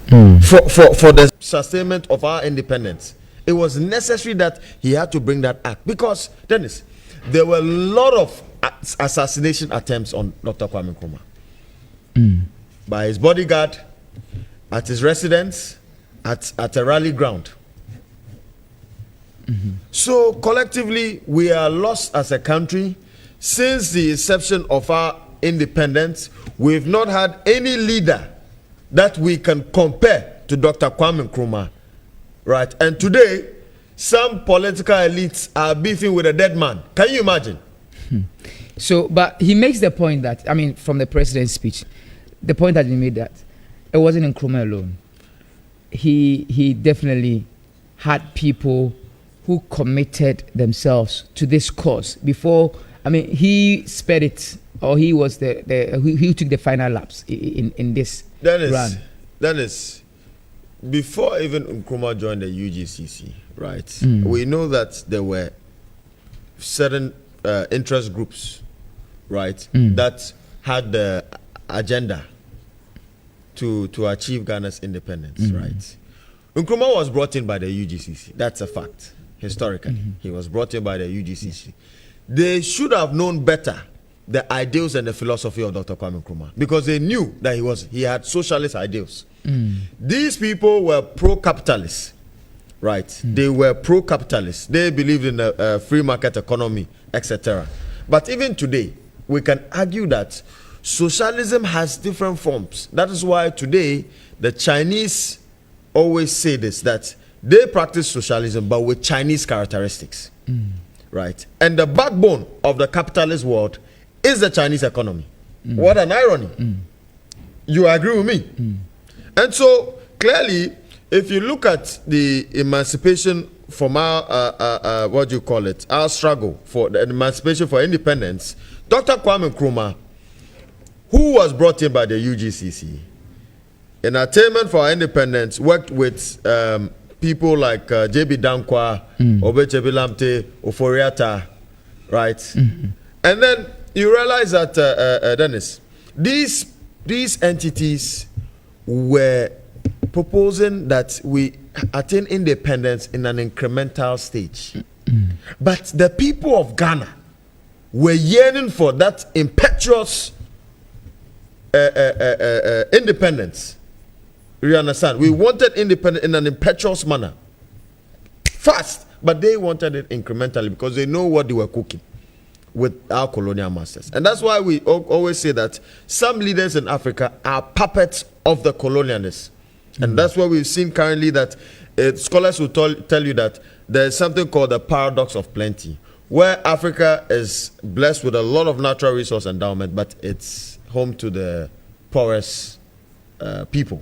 for the sustainment of our independence. It was necessary that he had to bring that act because, Dennis, there were a lot of assassination attempts on Dr. Kwame Nkrumah by his bodyguard, at his residence, at a rally ground. So collectively, we are lost as a country. Since the inception of our independence, we've not had any leader that we can compare to Dr. Kwame Nkrumah, right? And today, some political elites are beefing with a dead man. Can you imagine? So, but he makes the point that, I mean, from the president's speech, the point that he made that it wasn't Nkrumah alone. He definitely had people who committed themselves to this cause before. I mean, he sped it, or he was he took the final laps in this run. Dennis, before even Nkrumah joined the UGCC, right? We know that there were certain interest groups, right, that had the agenda to achieve Ghana's independence, right? Nkrumah was brought in by the UGCC. That's a fact. Historically, he was brought in by the UGCC. They should have known better the ideals and the philosophy of Dr. Kwame Nkrumah because they knew that he had socialist ideals. These people were pro-capitalist, right? They were pro-capitalist. They believed in a free market economy, etc. But even today, we can argue that socialism has different forms. That is why today the Chinese always say this, that they practice socialism but with Chinese characteristics, right? And the backbone of the capitalist world is the Chinese economy. What an irony. You agree with me? And so clearly, if you look at the emancipation from our what do you call it, our struggle for the emancipation for independence, Dr. Kwame Nkrumah, who was brought in by the UGCC in attainment for our independence, worked with people like J.B. Dankwa, Obechebi Lamte, Oforiata, right? And then you realize that, Dennis, these entities were proposing that we attain independence in an incremental stage. But the people of Ghana were yearning for that impetuous independence. You understand? We wanted independence in an impetuous manner, fast, but they wanted it incrementally because they know what they were cooking with our colonial masters. And that's why we always say that some leaders in Africa are puppets of the colonialists. And that's why we've seen currently that scholars will tell you that there's something called the paradox of plenty, where Africa is blessed with a lot of natural resource endowment, but it's home to the poorest people.